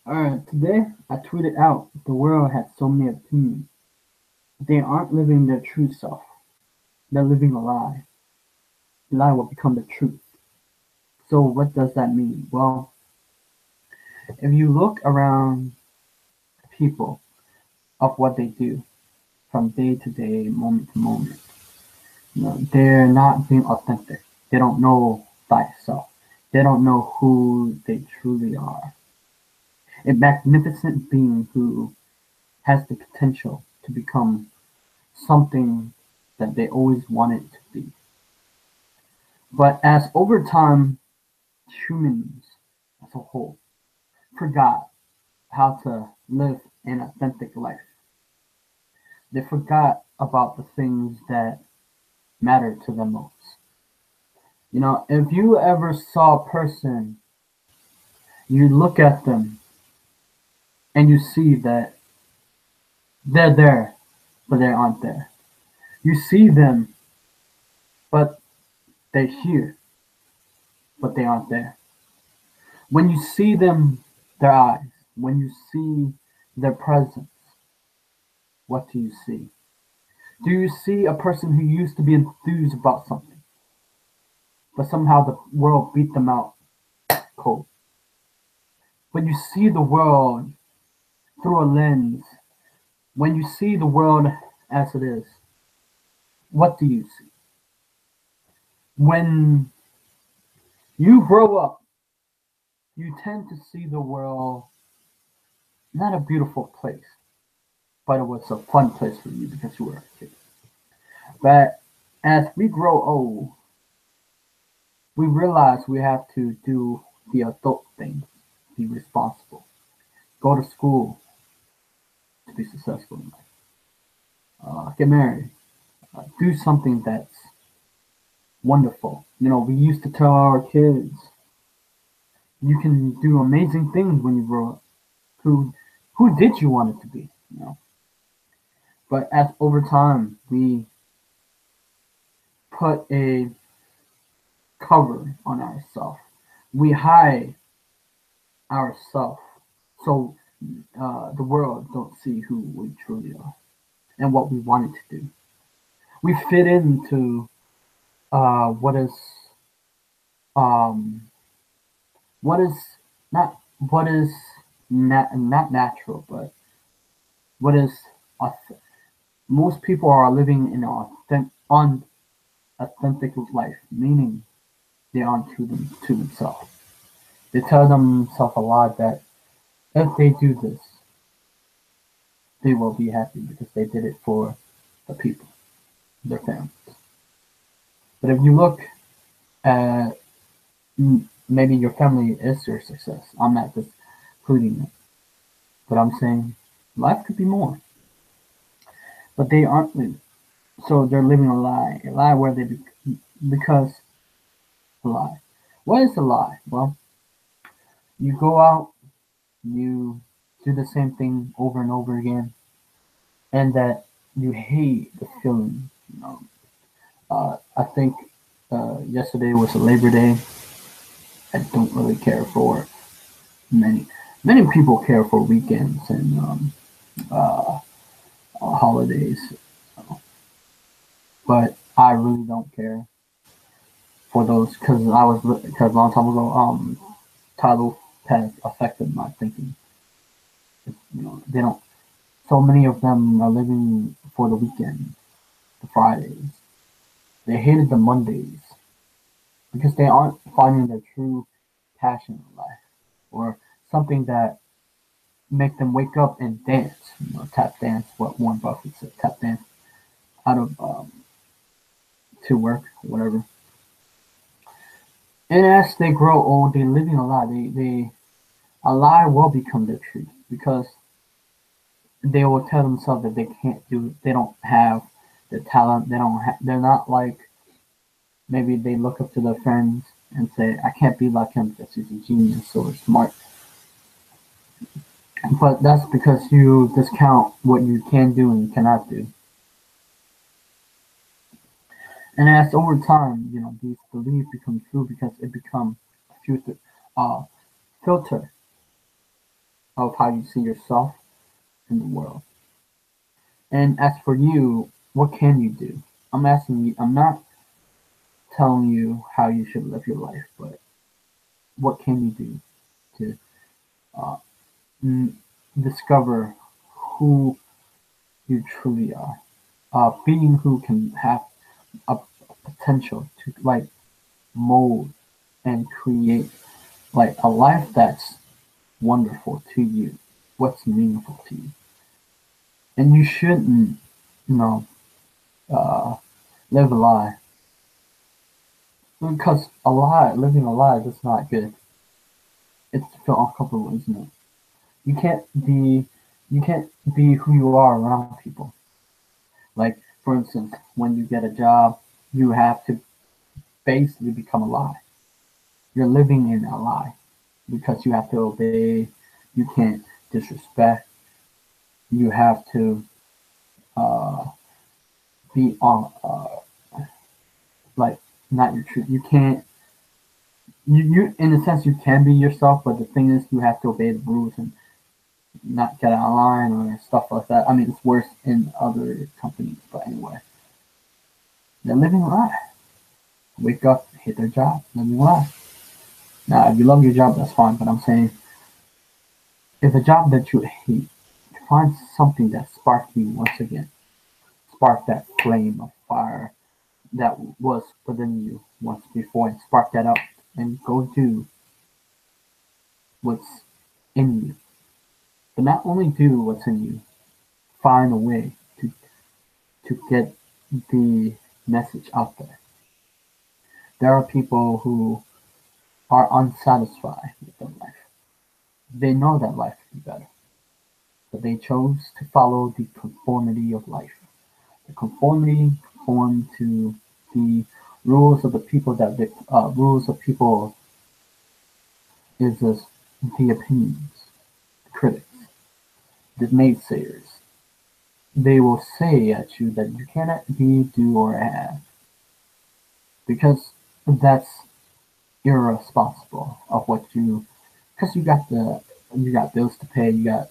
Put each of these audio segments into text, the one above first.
Alright, today I tweeted out the world has so many opinions. They aren't living their true self. They're living a lie. The lie will become the truth. So what does that mean? Well, if you look around people of what they do from day to day, moment to moment, they're not being authentic. They don't know thyself. They don't know who they truly are. A magnificent being who has the potential to become something that they always wanted to be. But as over time, humans as a whole forgot how to live an authentic life. They forgot about the things that matter to them most. If you ever saw a person, you look at them and you see that they're there, but they aren't there. You see them, but they're here, but they aren't there. When you see them, their eyes, when you see their presence, what do you see? Do you see a person who used to be enthused about something, but somehow the world beat them out cold? When you see the world through a lens, when you see the world as it is, what do you see? When you grow up, you tend to see the world not a beautiful place, but it was a fun place for you because you were a kid. But as we grow old, we realize we have to do the adult thing, be responsible, go to school to be successful in life, get married, do something that's wonderful. We used to tell our kids, you can do amazing things when you grow up. Who, who did you want it to be? But as over time, we put a cover on ourselves. We hide ourselves so the world don't see who we truly are and what we wanted to do. We fit into what is um, what is not what is not natural, but what is auth- most people are living in unauthentic life, meaning they aren't true to themselves. They tell themselves a lot that if they do this, they will be happy because they did it for the people, their families. But if you look at maybe your family is your success. I'm not just including it, but I'm saying life could be more. But they aren't living. So they're living a lie where because a lie. What is a lie? Well, you go out, you do the same thing over and over again, and that you hate the feeling. I think yesterday was a Labor Day. I don't really care for many. Many people care for weekends and uh, holidays, but I really don't care for those because a long time ago, title has affected my thinking. They don't. So many of them are living for the weekend, the Fridays. They hated the Mondays because they aren't finding their true passion in life or something that make them wake up and dance. Tap dance. What Warren Buffett said, tap dance out of to work, whatever. And as they grow old, they're living a lie. They a lie will become their truth because they will tell themselves that they can't do it. They don't have the talent. They don't. They're not like maybe they look up to their friends and say, "I can't be like him because he's a genius or smart." But that's because you discount what you can do and cannot do. And as over time, these beliefs become true because it becomes a filter, uh, filter of how you see yourself in the world. And as for you, what can you do? I'm asking you, I'm not telling you how you should live your life, but what can you do to uh, n- discover who you truly are? Being who can have a potential to like mold and create like a life that's wonderful to you, what's meaningful to you. And you shouldn't, you know, uh, live a lie. Because living a lie is not good. It's feel uncomfortable, isn't it? You can't be, you can't be who you are around people. Like, for instance, when you get a job, you have to basically become a lie. You're living in a lie because you have to obey. You can't disrespect. You have to uh, be on, like, not your truth. You can't. You in a sense you can be yourself, but the thing is you have to obey the rules and not get out of line or stuff like that. I mean, it's worse in other companies, but anyway, they're living a lie. Wake up, hit their job, living a lie. Now, if you love your job, that's fine. But I'm saying, if a job that you hate, find something that sparked you once again, spark that flame of fire that was within you once before, and spark that up, and go do what's in you. But not only do what's in you, find a way to get the message out there. There are people who are unsatisfied with their life. They know that life could be better, but they chose to follow the conformity of life. The conformity conform to the rules of the people that the rules of people is this, the opinions, the critics, the naysayers. They will say at you that you cannot be, do, or have because that's irresponsible of what you because you got bills to pay, you got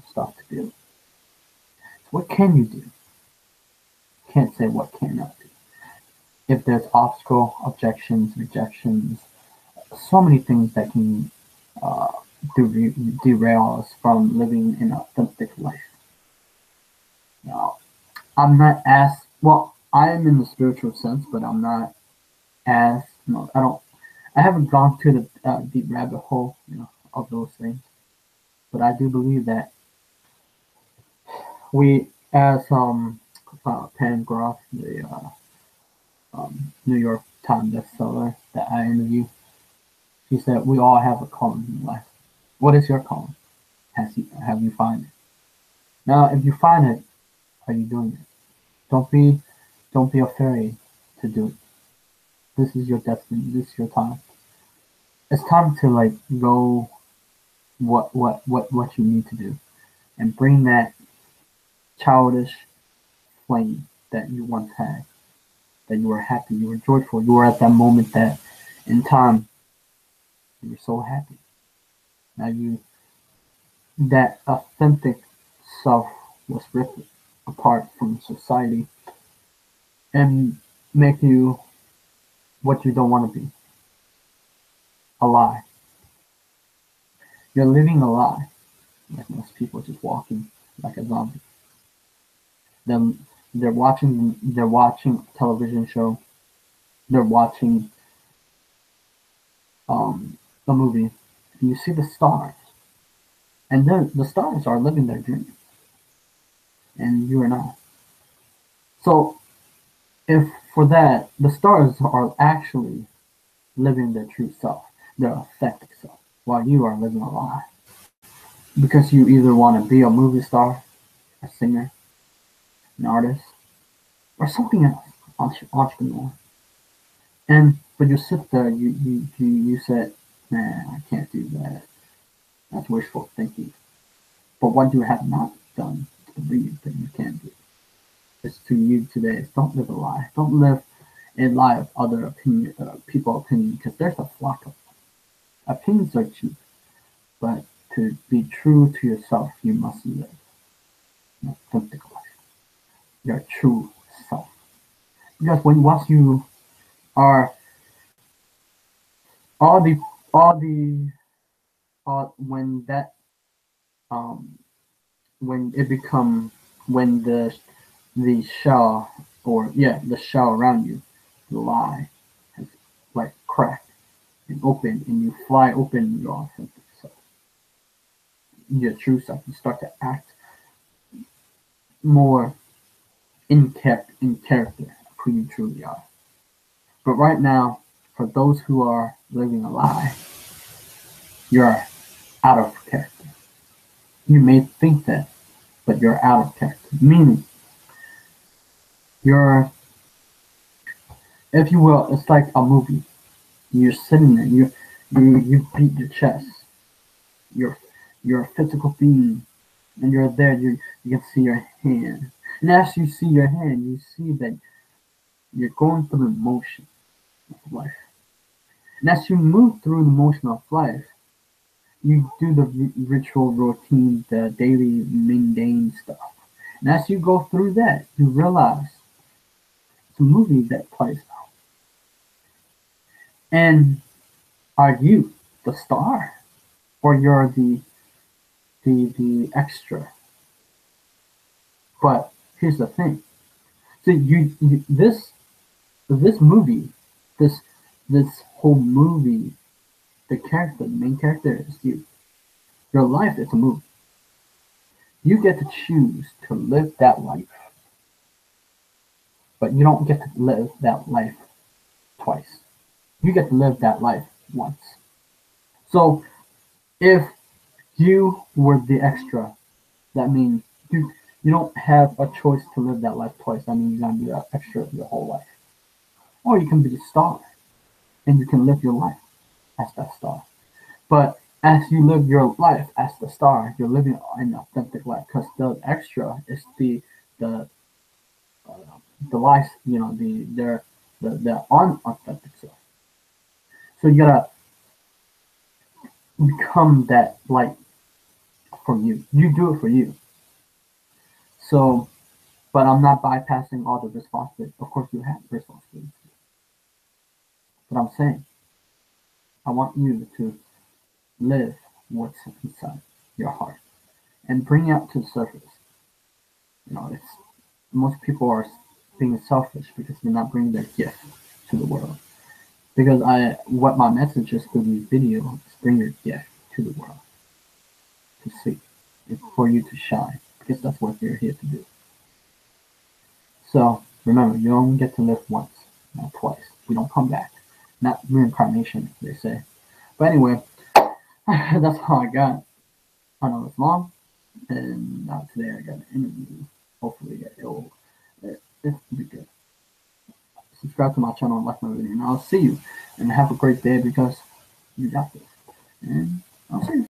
stuff to do. So what can you do? Can't say what cannot do. If there's obstacle, objections, rejections, so many things that can uh, derail us from living an authentic life. Now, I'm not as well. I am in the spiritual sense, but I'm not as I don't. I haven't gone to the deep rabbit hole, of those things. But I do believe that we, as Pan Groff, the New York Times bestseller that I interviewed, he said we all have a calling in life. What is your calling? Have you find it? Now, if you find it, are you doing it? Don't be don't be afraid to do it. This is your destiny. This is your time. It's time to like go what you need to do and bring that childish flame that you once had, that you were happy, you were joyful, you were at that moment that in time you were so happy. Now you that authentic self was ripped apart from society and make you what you don't want to be, a lie. You're living a lie, like most people just walking like a zombie. Then they're watching a television show, they're watching a movie, and you see the stars, and then the stars are living their dream, and you are not. So if for that the stars are actually living their true self, their authentic self, while you are living a lie. Because you either want to be a movie star, a singer, an artist, or something else, entrepreneur. And but you sit there, you said, man, I can't do that. That's wishful thinking. But what you have not done to believe that you can do is to you today is don't live a lie. Don't live a lie of other people opinion because there's a flock of opinions are cheap, but To be true to yourself, you must live an authentic life, your true self. Because once you are all the all the when that um when it become when the shell, or the shell around you, the lie, has like cracked and open, and you fly open your authentic self, your true self. You start to act more in character of who you truly are. But right now, for those who are living a lie, you're out of character. You may think that, but you're out of character. Meaning, you're, if you will, it's like a movie. You're sitting there. You beat your chest. You're you're a physical being, and you're there. You can see your hand, and as you see your hand, you see that you're going through the motion of life. And as you move through the motion of life, you do the ritual routine, the daily mundane stuff. And as you go through that, you realize it's a movie that plays out. And are you the star, or you're the extra? But here's the thing. So this movie, this this whole movie, the main character is you. Your life is a movie. You get to choose to live that life, but you don't get to live that life twice. You get to live that life once. So if you were the extra, that means you don't have a choice to live that life twice. That means you're gonna be an extra your whole life. Or you can be the star, and you can live your life as that star. But as you live your life as the star, you're living an authentic life, because the extra is the uh, the life, the unauthentic self. So you gotta become that light for you. You do it for you. So, but I'm not bypassing all the responsibility. Of course, you have responsibility. But I'm saying I want you to live what's inside your heart and bring it out to the surface. It's most people are being selfish because they're not bringing their gift to the world. Because what my message is through these videos is bring your gift to the world to see, it's for you to shine, because that's what you're here to do. So remember, you only get to live once, not twice. We don't come back. Not reincarnation, they say. But anyway, that's all I got. I know it's long, and today I got an interview. Hopefully it'll be good. Subscribe to my channel and like my video, and I'll see you. And have a great day, because you got this. And I'll see you.